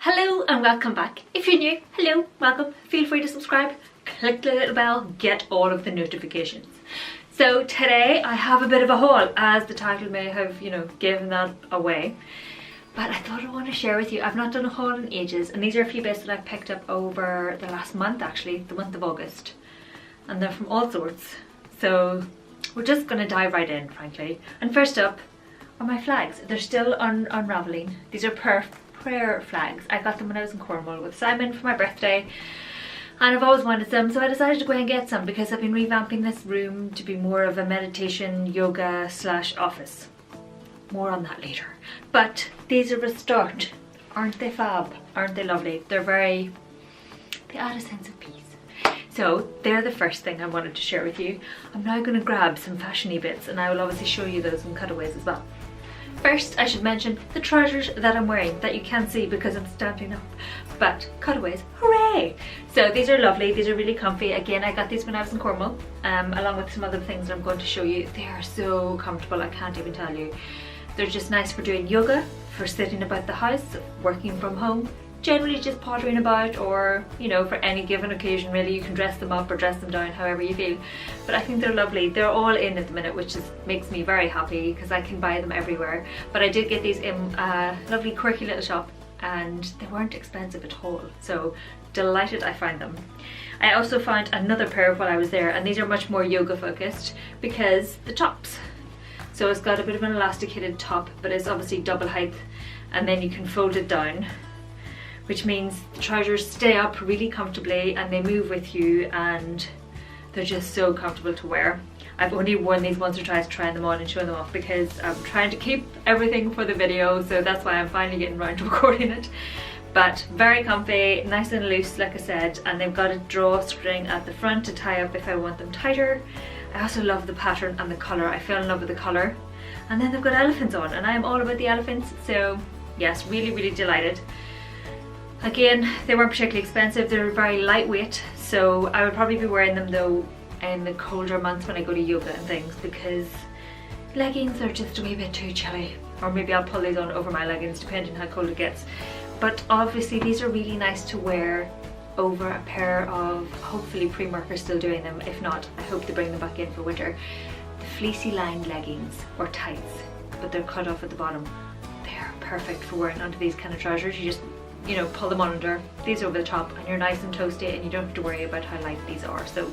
Hello and welcome back. If you're new, hello, welcome. Feel free to subscribe, click the little bell, get all of the notifications. So today I have a bit of a haul, as the title may have, given that away. But I thought I want to share with you. I've not done a haul in ages, and these are a few bits that I've picked up over the last month, actually, the month of August. And they're from all sorts. So we're just going to dive right in, frankly. And first up are my flags. They're still unraveling. These are prayer flags. I got them when I was in Cornwall with Simon for my birthday, and I've always wanted some, so I decided to go and get some because I've been revamping this room to be more of a meditation, yoga / office. More on that later. But these are a start. Aren't they fab? Aren't they lovely? They add a sense of peace. So they're the first thing I wanted to share with you. I'm now going to grab some fashiony bits, and I will obviously show you those in cutaways as well. First, I should mention the trousers that I'm wearing that you can't see because I'm standing up, but cutaways, hooray! So these are lovely, these are really comfy. Again, I got these when I was in Cornwall, along with some other things that I'm going to show you. They are so comfortable, I can't even tell you. They're just nice for doing yoga, for sitting about the house, working from home, generally just pottering about, or for any given occasion really. You can dress them up or dress them down however you feel, but I think they're lovely. They're all in at the minute, which makes me very happy because I can buy them everywhere. But I did get these in a lovely quirky little shop, and they weren't expensive at all, so delighted I found them. I also found another pair while I was there, and these are much more yoga focused because the tops. So it's got a bit of an elasticated top, but it's obviously double height, and then you can fold it down, which means the trousers stay up really comfortably and they move with you, and they're just so comfortable to wear. I've only worn these once or twice, trying them on and showing them off because I'm trying to keep everything for the video, so that's why I'm finally getting around to recording it. But very comfy, nice and loose like I said, and they've got a drawstring at the front to tie up if I want them tighter. I also love the pattern and the colour. I fell in love with the colour. And then they've got elephants on, and I am all about the elephants, so yes, really delighted. Again, they weren't particularly expensive, they're very lightweight, so I would probably be wearing them though in the colder months when I go to yoga and things, because leggings are just a wee bit too chilly. Or maybe I'll pull these on over my leggings depending how cold it gets. But obviously these are really nice to wear over a pair of, hopefully Primark are still doing them. If not, I hope they bring them back in for winter. The fleecy lined leggings or tights, but they're cut off at the bottom. They're perfect for wearing under these kind of trousers. You just pull them under, these over the top, and you're nice and toasty, and you don't have to worry about how light these are. So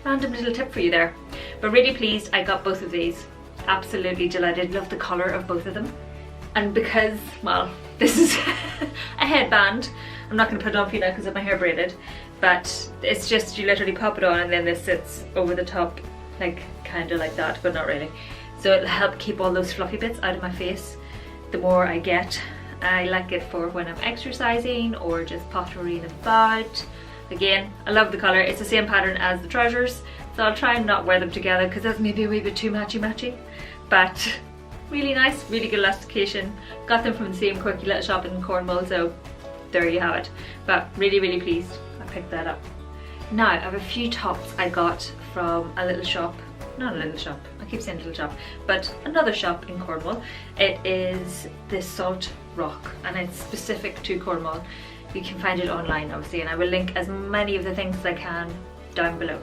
random little tip for you there. But really pleased I got both of these. Absolutely delighted. Love the colour of both of them. And because, well, this is a headband, I'm not going to put it on for you now because I have my hair braided, but it's just, you literally pop it on and then this sits over the top, like kind of like that, but not really. So it'll help keep all those fluffy bits out of my face the more I get. I like it for when I'm exercising or just pottering about. Again, I love the colour. It's the same pattern as the trousers, so I'll try and not wear them together because that's maybe a wee bit too matchy. But really nice, really good elastication. Got them from the same quirky little shop in Cornwall, so there you have it. But really pleased I picked that up. Now I have a few tops I got from a little shop. Not a little shop, I keep saying little shop, but another shop in Cornwall. It is the Salt Rock, and it's specific to Cornwall. You can find it online obviously, and I will link as many of the things as I can down below.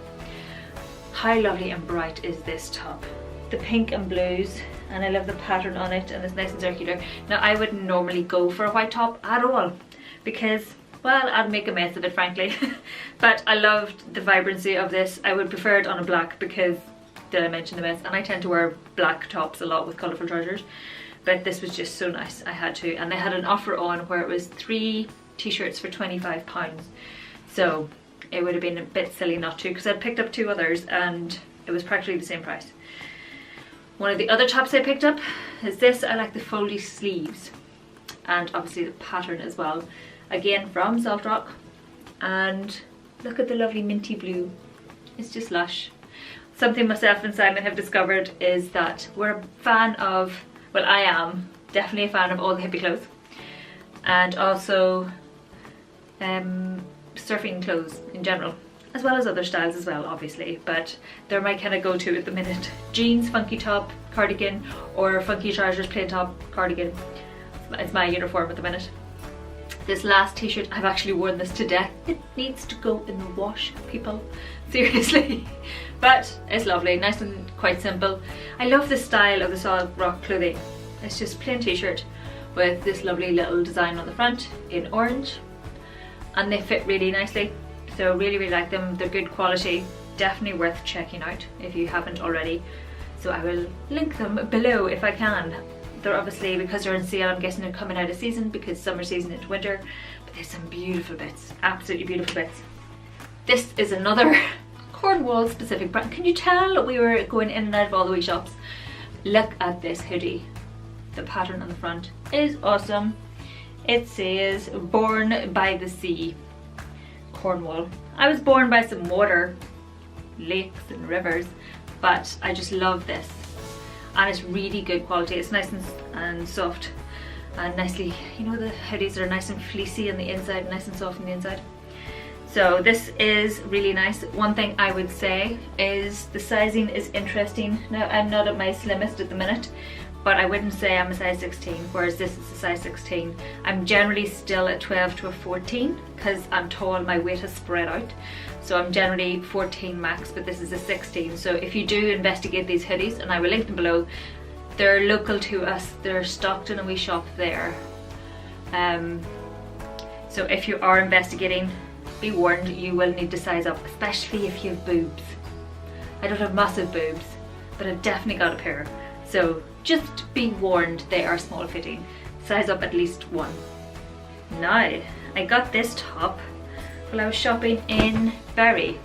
How lovely and bright is this top? The pink and blues, and I love the pattern on it, and it's nice and circular. Now I wouldn't normally go for a white top at all because, well, I'd make a mess of it frankly. But I loved the vibrancy of this. I would prefer it on a black because, did I mention the mess? And I tend to wear black tops a lot with colourful trousers, but this was just so nice, I had to. And they had an offer on where it was 3 t-shirts for £25, so it would have been a bit silly not to, because I'd picked up 2 others and it was practically the same price. One of the other tops I picked up is this. I like the foldy sleeves and obviously the pattern as well. Again from Salt Rock, and look at the lovely minty blue. It's just lush. Something myself and Simon have discovered is that we're a fan of, well, I am definitely a fan of all the hippie clothes, and also surfing clothes in general, as well as other styles as well obviously, but they're my kind of go-to at the minute. Jeans, funky top, cardigan, or funky trousers, plain top, cardigan. It's my uniform at the minute. This last t-shirt, I've actually worn this to death. It needs to go in the wash, people. Seriously. But it's lovely, nice and quite simple. I love the style of the Solid Rock clothing. It's just plain t-shirt with this lovely little design on the front in orange. And they fit really nicely. So really like them. They're good quality. Definitely worth checking out if you haven't already. So I will link them below if I can. They're obviously, because they're in sale, I'm guessing they're coming out of season because summer season into winter. But there's some beautiful bits, absolutely beautiful bits. This is another Cornwall specific brand. Can you tell we were going in and out of all the wee shops? Look at this hoodie. The pattern on the front is awesome. It says "Born by the Sea, Cornwall." I was born by some water, lakes and rivers, but I just love this. And it's really good quality. It's nice and soft and nicely, you know, the hoodies are nice and fleecy on the inside, nice and soft on the inside. So this is really nice. One thing I would say is the sizing is interesting. Now I'm not at my slimmest at the minute, but I wouldn't say I'm a size 16, whereas this is a size 16. I'm generally still a 12 to a 14 because I'm tall, my weight has spread out. So I'm generally 14 max, but this is a 16. So if you do investigate these hoodies, and I will link them below, they're local to us. They're stocked in a wee shop there. So if you are investigating, be warned, you will need to size up, especially if you have boobs. I don't have massive boobs, but I've definitely got a pair. So just be warned, they are small fitting. Size up at least one. Now, I got this top while I was shopping in Bury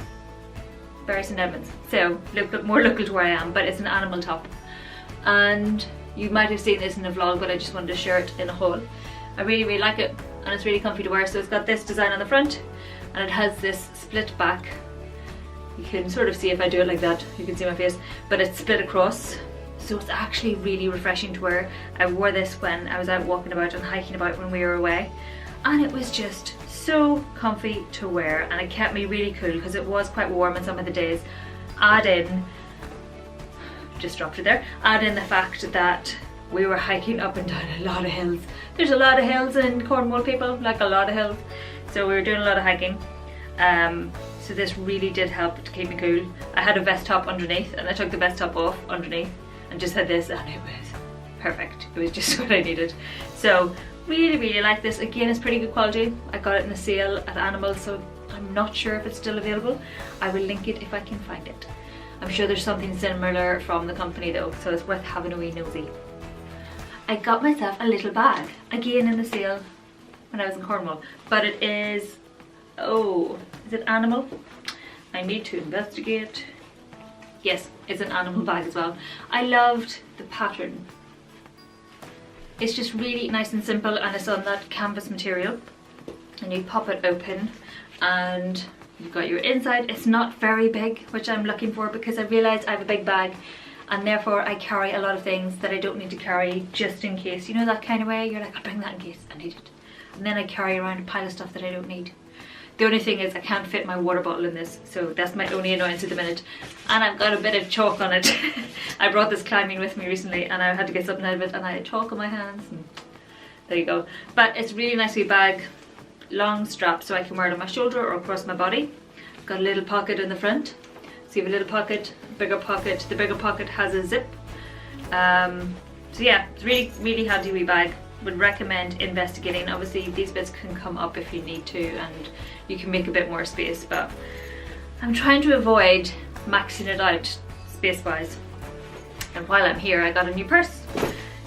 St Edmunds. So more local to where I am, but it's an animal top. And you might have seen this in a vlog, but I just wanted to share it in a haul. I really like it, and it's really comfy to wear. So it's got this design on the front, and it has this split back. You can sort of see if I do it like that, you can see my face, but it's split across. So it's actually really refreshing to wear. I wore this when I was out walking about and hiking about when we were away, and it was just so comfy to wear, and it kept me really cool because it was quite warm in some of the days. Add in, just dropped it there, add in the fact that we were hiking up and down a lot of hills. There's a lot of hills in Cornwall, people, like a lot of hills. So we were doing a lot of hiking. So this really did help to keep me cool. I had a vest top underneath, and I took the vest top off underneath and just had this, and it was perfect. It was just what I needed. So really like this. Again, it's pretty good quality. I got it in a sale at Animals, so I'm not sure if it's still available. I will link it if I can find it. I'm sure there's something similar from the company though, so it's worth having a wee nosy. I got myself a little bag, again in the sale when I was in Cornwall, but it is, oh, is it Animal? I need to investigate. Yes, it's an Animal bag as well. I loved the pattern. It's just really nice and simple, and it's on that canvas material, and you pop it open and you've got your inside. It's not very big, which I'm looking for because I realised I have a big bag, and therefore I carry a lot of things that I don't need to carry just in case. You know that kind of way? You're like, I'll bring that in case I need it. And then I carry around a pile of stuff that I don't need. The only thing is I can't fit my water bottle in this, so that's my only annoyance at the minute. And I've got a bit of chalk on it. I brought this climbing with me recently and I had to get something out of it, and I had chalk on my hands, and there you go. But it's really nice wee bag, long strap so I can wear it on my shoulder or across my body. Got a little pocket in the front. So you have a little pocket, bigger pocket. The bigger pocket has a zip. So yeah, it's really handy wee bag. Would recommend investigating. Obviously these bits can come up if you need to, and you can make a bit more space, but I'm trying to avoid maxing it out space wise. And while I'm here, I got a new purse.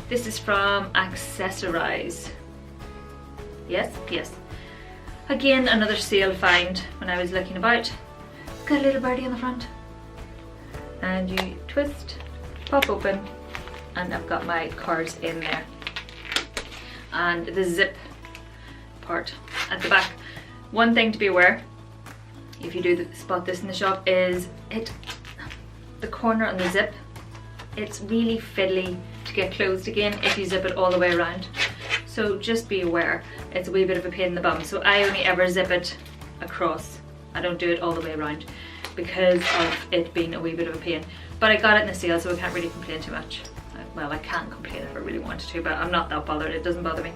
This is from Accessorize. Yes. Again, another sale find when I was looking about. It's got a little birdie on the front, and you twist, pop open, and I've got my cards in there. And the zip part at the back. One thing to be aware, if you do spot this in the shop, is the corner on the zip, it's really fiddly to get closed again if you zip it all the way around. So just be aware, it's a wee bit of a pain in the bum. So I only ever zip it across. I don't do it all the way around because of it being a wee bit of a pain. But I got it in the sale, so I can't really complain too much. Well, I can complain if I really wanted to, but I'm not that bothered. It doesn't bother me.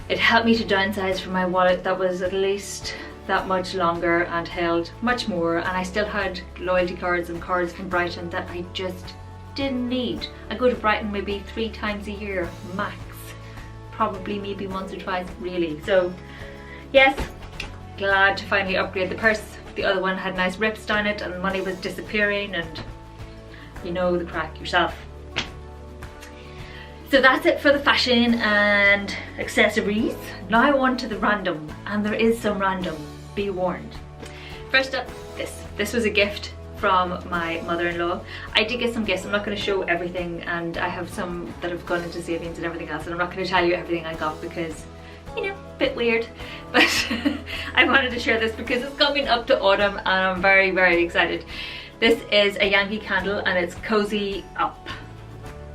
It helped me to downsize from my wallet that was at least that much longer and held much more, and I still had loyalty cards and cards from Brighton that I just didn't need. I go to Brighton maybe 3 times a year max, probably maybe once or twice really. So yes, glad to finally upgrade the purse. The other one had nice rips down it and money was disappearing, and you know the crack yourself. So that's it for the fashion and accessories. Now on to the random, and there is some random, be warned. First up, this was a gift from my mother-in-law. I did get some gifts. I'm not going to show everything, and I have some that have gone into savings and everything else, and I'm not going to tell you everything I got because, you know, a bit weird. But I wanted to share this because it's coming up to autumn and I'm very, very excited. This is a Yankee candle and it's Cozy Up.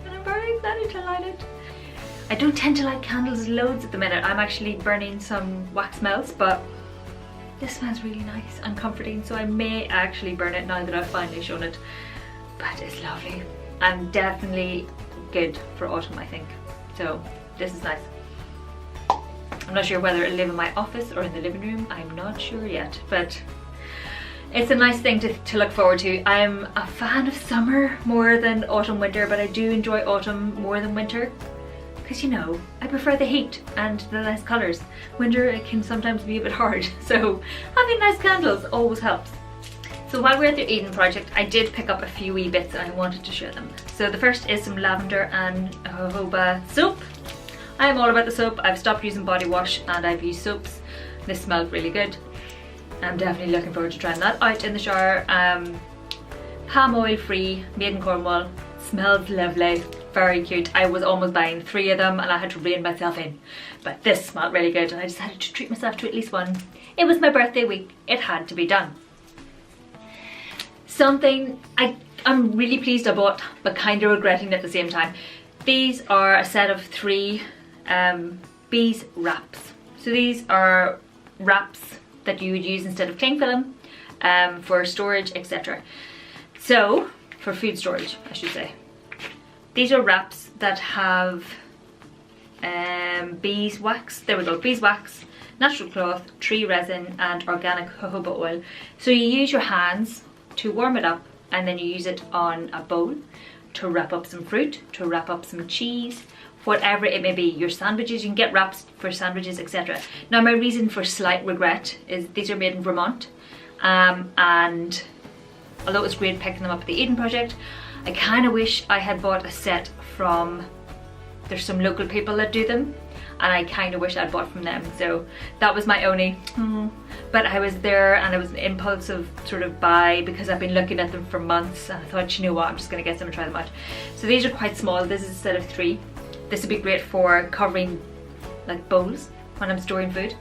And I'm very excited to light it. I don't tend to light candles loads at the minute. I'm actually burning some wax melts, but this smells really nice and comforting, so I may actually burn it now that I've finally shown it. But it's lovely and definitely good for autumn, I think. So this is nice. I'm not sure whether it'll live in my office or in the living room. I'm not sure yet, but it's a nice thing to look forward to. I'm a fan of summer more than autumn winter, but I do enjoy autumn more than winter. Because, you know, I prefer the heat and the nice colours. Winter, it can sometimes be a bit hard, so having nice candles always helps. So while we're at the Eden project, I did pick up a few wee bits and I wanted to share them. So the first is some lavender and jojoba soap. I am all about the soap. I've stopped using body wash and I've used soaps. This smelled really good. I'm definitely looking forward to trying that out in the shower. Palm oil free, made in Cornwall. Smells lovely. Very cute. I was almost buying 3 of them and I had to rein myself in, but this smelled really good and I decided to treat myself to at least one. It was my birthday week, it had to be done. Something I'm really pleased I bought, but kind of regretting at the same time. These are a set of 3 bees wraps. So these are wraps that you would use instead of cling film for storage, etc. So for food storage, I should say. These are wraps that have beeswax, there we go, beeswax, natural cloth, tree resin and organic jojoba oil. So you use your hands to warm it up and then you use it on a bowl to wrap up some fruit, to wrap up some cheese, whatever it may be. Your sandwiches, you can get wraps for sandwiches, etc. Now my reason for slight regret is these are made in Vermont, and although it was great picking them up at the Eden project, I kind of wish I had bought a set from, there's some local people that do them, and I kind of wish I'd bought from them. So that was my only, but I was there and it was an impulsive sort of buy because I've been looking at them for months and I thought, you know what, I'm just gonna get some and try them out. So these are quite small. This is a set of 3. This would be great for covering like bowls when I'm storing food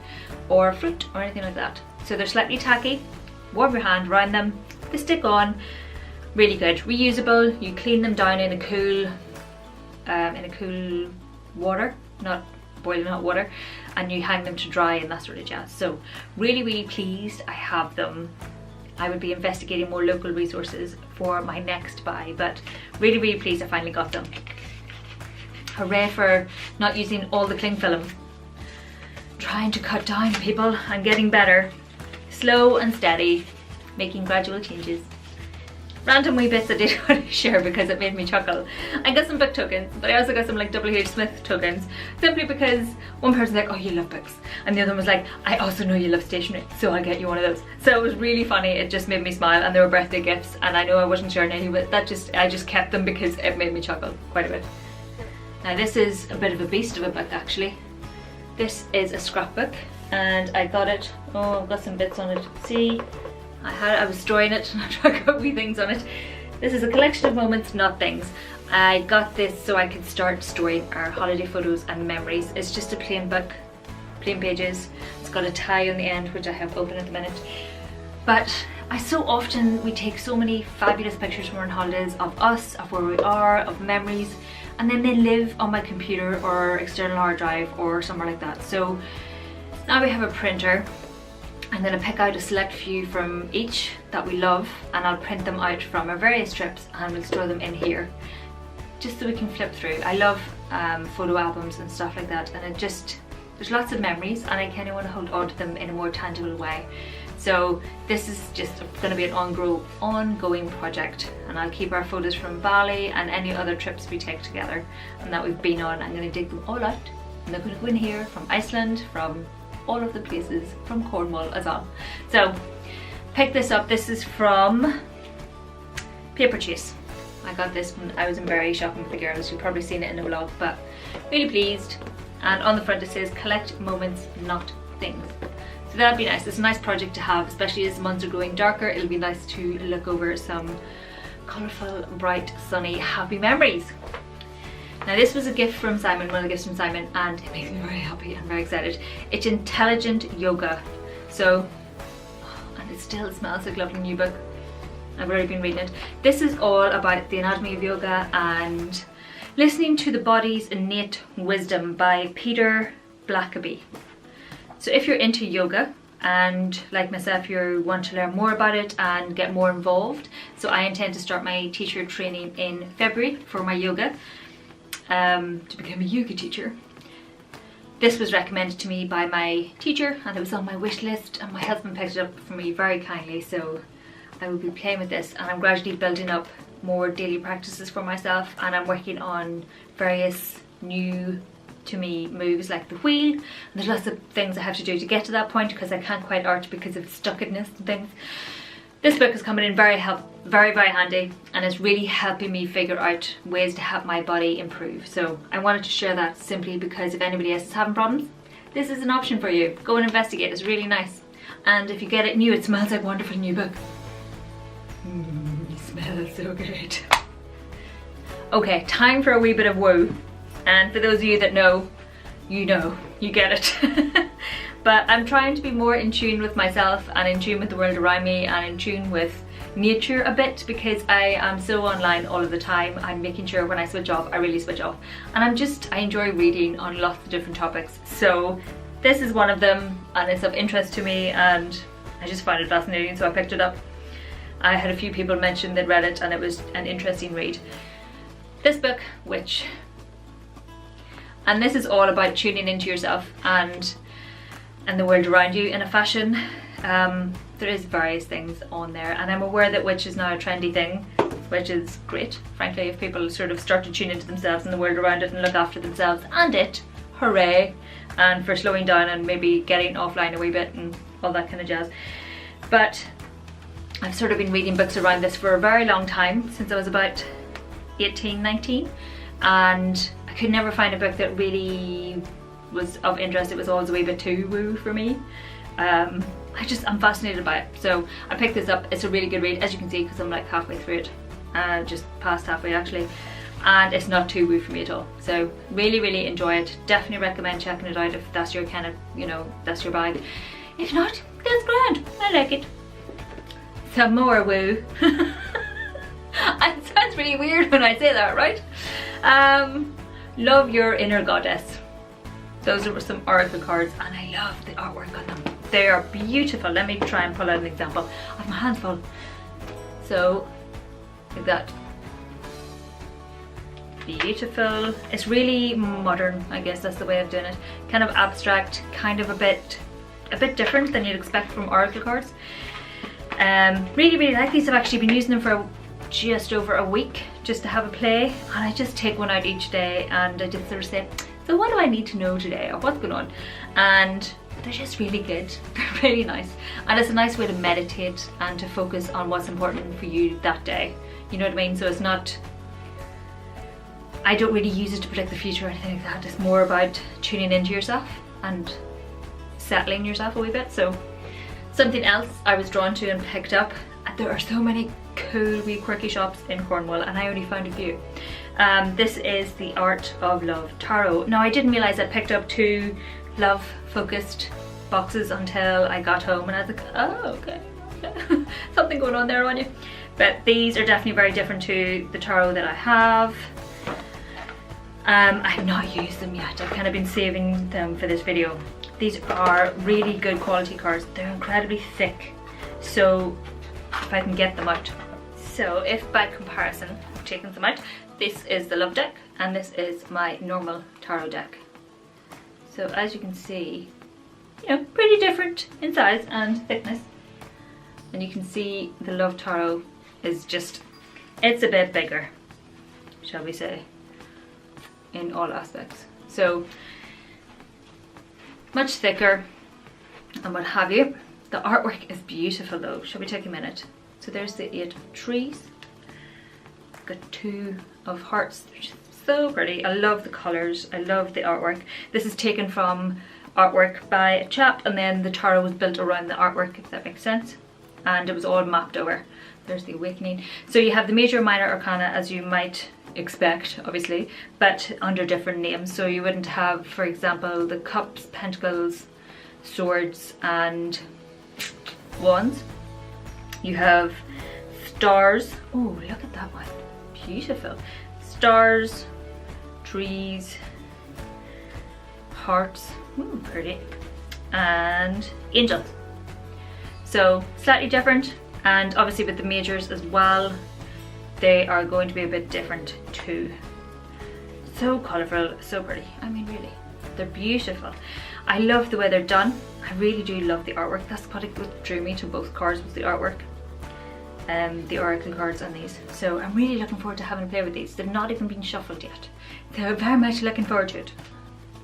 or fruit or anything like that. So they're slightly tacky. Warm your hand around them, they stick on. Really good, reusable. You clean them down in a cool water, not boiling hot water, and you hang them to dry and that sort of jazz. So really, really pleased I have them. I would be investigating more local resources for my next buy, but really, really pleased I finally got them. Hooray for not using all the cling film. Trying to cut down, people, and getting better. Slow and steady, making gradual changes. Random wee bits I did want to share because it made me chuckle. I got some book tokens, but I also got some like W.H. Smith tokens, simply because one person's like, oh, you love books, and the other one was like, I also know you love stationery, so I'll get you one of those. So it was really funny. It just made me smile, and they were birthday gifts, and I know I wasn't sharing any, but I just kept them because it made me chuckle quite a bit. Now this is a bit of a beast of a book actually. This is a scrapbook and I got it, oh, I've got some bits on it. See, I was storing it and I got wee things on it. This is a collection of moments, not things. I got this so I could start storing our holiday photos and memories. It's just a plain book, plain pages. It's got a tie on the end, which I have open at the minute. But so often we take so many fabulous pictures when we're on holidays of us, of where we are, of memories, and then they live on my computer or external hard drive or somewhere like that. So now we have a printer. I'm going to pick out a select few from each that we love, and I'll print them out from our various trips and we'll store them in here just so we can flip through. I love photo albums and stuff like that, and there's there's lots of memories and I kind of want to hold on to them in a more tangible way. So this is just going to be an ongoing project, and I'll keep our photos from Bali and any other trips we take together and that we've been on. I'm going to dig them all out, and they're going to go in here from Iceland, from all of the places, from Cornwall as well. So pick this up. This is from Paperchase. I got this when I was in Bury shopping for the girls. You've probably seen it in the vlog, but really pleased. And on the front it says collect moments, not things. So that'd be nice. It's a nice project to have, especially as the months are growing darker. It'll be nice to look over some colourful, bright, sunny, happy memories. Now this was a gift from Simon, one of the gifts from Simon, and it makes me very happy and very excited. It's Intelligent Yoga. So, and it still smells like a lovely new book. I've already been reading it. This is all about the anatomy of yoga and listening to the body's innate wisdom by Peter Blackaby. So if you're into yoga and like myself you want to learn more about it and get more involved, so I intend to start my teacher training in February for my yoga, to become a yoga teacher. This was recommended to me by my teacher and it was on my wish list, and my husband picked it up for me very kindly, so I will be playing with this, and I'm gradually building up more daily practices for myself, and I'm working on various new to me moves like the wheel, and there's lots of things I have to do to get to that point because I can't quite arch because of stuckedness and things. This book is coming in very handy, and it's really helping me figure out ways to help my body improve. So I wanted to share that simply because if anybody else is having problems, this is an option for you. Go and investigate. It's really nice, and if you get it new, it smells like a wonderful new book. It smells so good. Okay, time for a wee bit of woo. And for those of you that know, you get it. But I'm trying to be more in tune with myself and in tune with the world around me and in tune with nature a bit, because I am so online all of the time. I'm making sure when I switch off, I really switch off. And I enjoy reading on lots of different topics. So this is one of them, and it's of interest to me, and I just find it fascinating, so I picked it up. I had a few people mention they'd read it and it was an interesting read. This book, and this is all about tuning into yourself and the world around you in a fashion. There is various things on there, and I'm aware that Witch is now a trendy thing, which is great, frankly, if people sort of start to tune into themselves and the world around it and look after themselves and it. Hooray! And for slowing down and maybe getting offline a wee bit and all that kind of jazz. But I've sort of been reading books around this for a very long time, since I was about 18, 19, and I could never find a book that really was of interest. It was always a wee bit too woo for me. I'm fascinated by it, so I picked this up. It's a really good read, as you can see, because I'm like halfway through it, just past halfway actually, and it's not too woo for me at all. So really enjoy it. Definitely recommend checking it out if that's your kind of, that's your bag. If not, that's grand. I like it. Some more woo. It sounds really weird when I say that, right? Love Your Inner Goddess. Those are some oracle cards, and I love the artwork on them. They are beautiful. Let me try and pull out an example. I have my hands full. So, like that. Beautiful. It's really modern, I guess that's the way of doing it. Kind of abstract, kind of a bit different than you'd expect from oracle cards. Really like these. I've actually been using them for just over a week just to have a play, and I just take one out each day and I just sort of say, so what do I need to know today, or what's going on? And they're just really good. They're really nice, and it's a nice way to meditate and to focus on what's important for you that day, you know what I mean? So it's not, I don't really use it to predict the future or anything like that. It's more about tuning into yourself and settling yourself a wee bit. So something else I was drawn to and picked up, there are so many cool wee quirky shops in Cornwall, and I only found a few. This is the Art of Love Tarot. Now I didn't realise I picked up 2 love focused boxes until I got home, and I was like, oh okay. Something going on there on you. But these are definitely very different to the tarot that I have. I've not used them yet. I've kind of been saving them for this video. These are really good quality cards. They're incredibly thick, so if I can get them out. So if by comparison I've taken them out, this is the love deck and this is my normal tarot deck. So as you can see, you know, pretty different in size and thickness. And you can see the Love Taro is just, it's a bit bigger, shall we say, in all aspects. So much thicker and what have you. The artwork is beautiful though. Shall we take a minute? So there's the 8 trees. Got 2 of hearts, which is so pretty. I love the colours, I love the artwork. This is taken from artwork by a chap, and then the taro was built around the artwork, if that makes sense. And it was all mapped over. There's the awakening. So you have the major and minor arcana, as you might expect, obviously, but under different names. So you wouldn't have, for example, the cups, pentacles, swords and wands. You have stars. Oh, look at that one. Beautiful. Stars, trees, hearts. Ooh, pretty. And angels. So slightly different, and obviously with the majors as well, they are going to be a bit different too. So colourful, so pretty. I mean, really, they're beautiful. I love the way they're done. I really do love the artwork. That's what drew me to both cards, was the artwork. The oracle cards on these. So I'm really looking forward to having a play with these. They've not even been shuffled yet. So very much looking forward to it.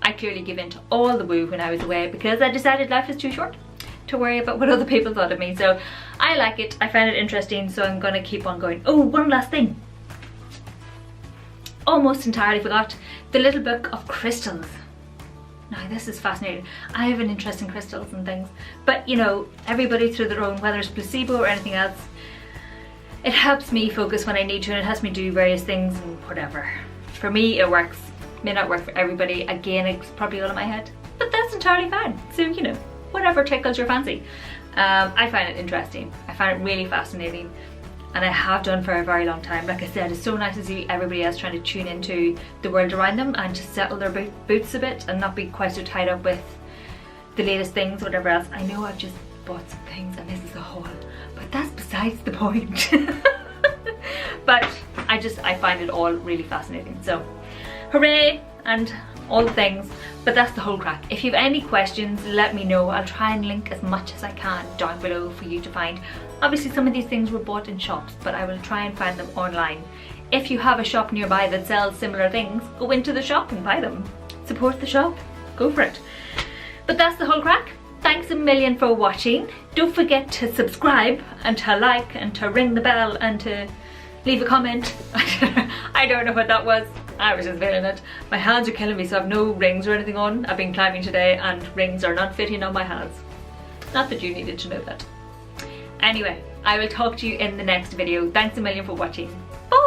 I clearly gave in to all the woo when I was away because I decided life is too short to worry about what other people thought of me. So I like it, I find it interesting, so I'm gonna keep on going. Oh, one last thing. Almost entirely forgot. The little book of crystals. Now this is fascinating. I have an interest in crystals and things, but you know, everybody through their own, whether it's placebo or anything else, it helps me focus when I need to, and it helps me do various things and whatever. For me it works. May not work for everybody. Again, it's probably all in my head, but that's entirely fine. So you know, whatever tickles your fancy. I find it interesting. I find it really fascinating, and I have done for a very long time. Like I said, it's so nice to see everybody else trying to tune into the world around them and to settle their boots a bit and not be quite so tied up with the latest things, whatever else. I know I've just bought some things and this is a haul, but that's besides the point. But I find it all really fascinating. So hooray and all the things, but that's the whole crack. If you have any questions, let me know. I'll try and link as much as I can down below for you to find. Obviously some of these things were bought in shops, but I will try and find them online. If you have a shop nearby that sells similar things, go into the shop and buy them. Support the shop, go for it. But that's the whole crack. Thanks a million for watching. Don't forget to subscribe and to like and to ring the bell and to leave a comment. I don't know what that was. I was just feeling it. My hands are killing me, so I have no rings or anything on. I've been climbing today and rings are not fitting on my hands. Not that you needed to know that. Anyway, I will talk to you in the next video. Thanks a million for watching. Bye!